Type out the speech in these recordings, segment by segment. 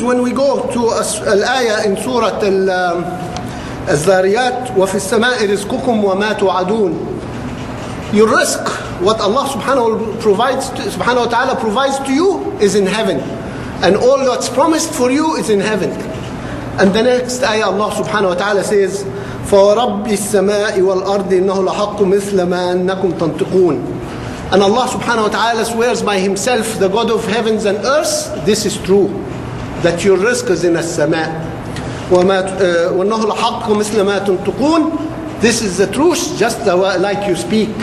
when we go to al-ayah in Surah al-Zariyat, وَفِي السَّمَاءِ رِزْقُكُمْ وَمَا تُوعَدُونَ. Your risk, what Allah subhanahu wa ta'ala provides to you is in heaven. And all that's promised for you is in heaven. And the next ayah Allah subhanahu wa ta'ala says, فَوَرَبِّ السَّمَاءِ وَالْأَرْضِ إِنَّهُ لَحَقٌّ مِثْلَ مَا أَنَّكُمْ تَنْطِقُونَ. And Allah subhanahu wa ta'ala swears by himself, the God of heavens and earth, this is true, that your risk is in as-sama'. وَأَنَّهُ لَحَقٌّ مِثْلَ مَا تَنْطِقُونَ. This is the truth, just like you speak.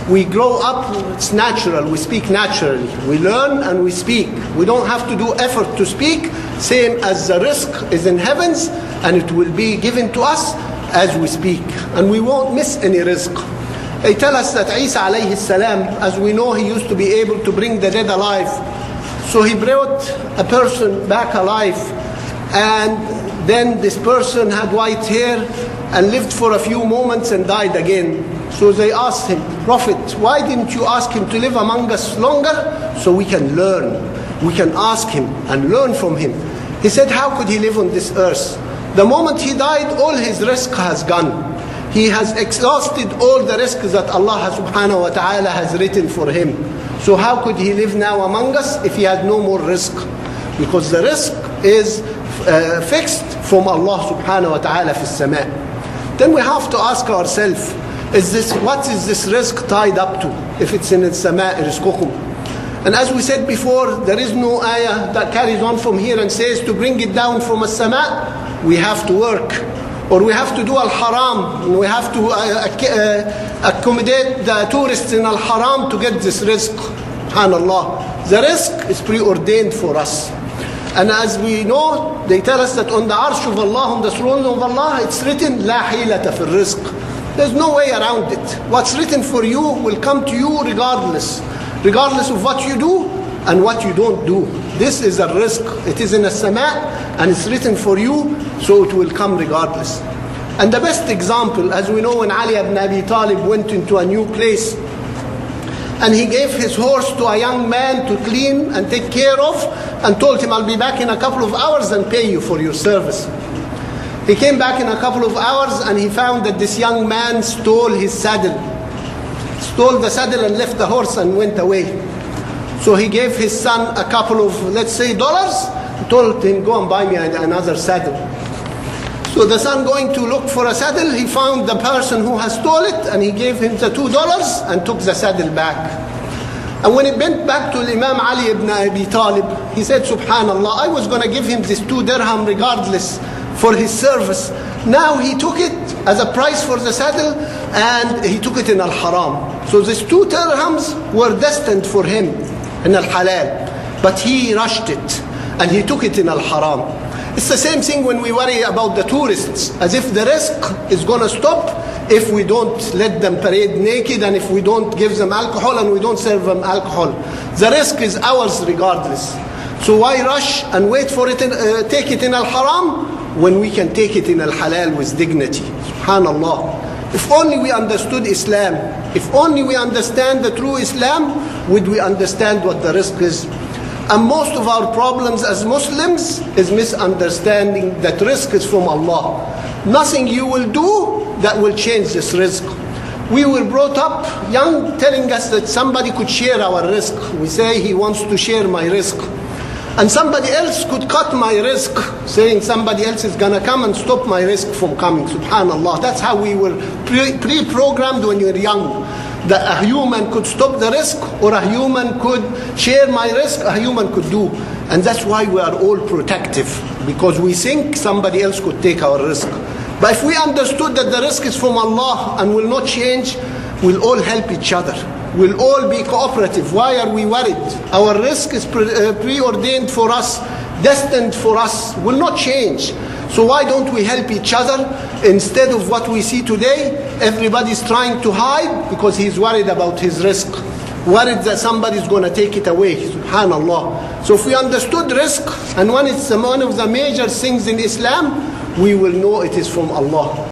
We grow up, it's natural, we speak naturally. We learn and we speak. We don't have to do effort to speak, same as the risk is in heavens, and it will be given to us as we speak. And we won't miss any risk. They tell us that Isa alayhi salam, as we know, he used to be able to bring the dead alive. So he brought a person back alive, and then this person had white hair and lived for a few moments and died again. So they asked him, Prophet, why didn't you ask him to live among us longer so we can learn? We can ask him and learn from him. He said, how could he live on this earth? The moment he died, all his risk has gone. He has exhausted all the risks that Allah subhanahu wa ta'ala has written for him. So how could he live now among us if he had no more risk? Because the risk is fixed from Allah subhanahu wa ta'ala fi sama'. Then we have to ask ourselves, what is this risk tied up to? If it's in as-sama' rizqukum. And as we said before, there is no ayah that carries on from here and says to bring it down from as-sama', we have to work. Or we have to do al-haram. We have to accommodate the tourists in al-haram to get this rizq. SubhanAllah. The rizq is preordained for us. And as we know, they tell us that on the arsh of Allah, on the throne of Allah, it's written, لا حيلة في الرزق. There's no way around it. What's written for you will come to you regardless. Regardless of what you do and what you don't do. This is a rizq. It is in as-sama' and it's written for you, so it will come regardless. And the best example, as we know, when Ali ibn Abi Talib went into a new place and he gave his horse to a young man to clean and take care of, and told him, I'll be back in a couple of hours and pay you for your service. He came back in a couple of hours and he found that this young man stole his saddle. Stole the saddle and left the horse and went away. So he gave his son a couple of, let's say, dollars, and told him, go and buy me another saddle. So the son going to look for a saddle, he found the person who has stole it, and he gave him the $2 and took the saddle back. And when he went back to Imam Ali ibn Abi Talib, he said, Subhanallah, I was going to give him this 2 dirham regardless for his service. Now he took it as a price for the saddle, and he took it in al-haram. So these 2 dirhams were destined for him in al-halal. But he rushed it, and he took it in al-haram. It's the same thing when we worry about the tourists, as if the rizq is going to stop if we don't let them parade naked, and if we don't give them alcohol and we don't serve them alcohol. The rizq is ours regardless. So why rush and wait for it, take it in al-haram, when we can take it in al-halal with dignity? SubhanAllah. If only we understood Islam, if only we understand the true Islam, would we understand what the rizq is. And most of our problems as Muslims is misunderstanding that rizq is from Allah. Nothing you will do that will change this rizq. We were brought up young telling us that somebody could share our rizq. We say he wants to share my rizq. And somebody else could cut my rizq, saying somebody else is going to come and stop my rizq from coming. SubhanAllah. That's how we were pre-programmed when we were young. That a human could stop the rizq, or a human could share my rizq, a human could do. And that's why we are all protective, because we think somebody else could take our rizq. But if we understood that the rizq is from Allah and will not change, we'll all help each other. We'll all be cooperative. Why are we worried? Our rizq is preordained for us, destined for us, will not change. So why don't we help each other? Instead of what we see today, everybody's trying to hide because he's worried about his rizq. Worried that somebody's going to take it away. SubhanAllah. So if we understood rizq, and when it's one of the major things in Islam, we will know it is from Allah.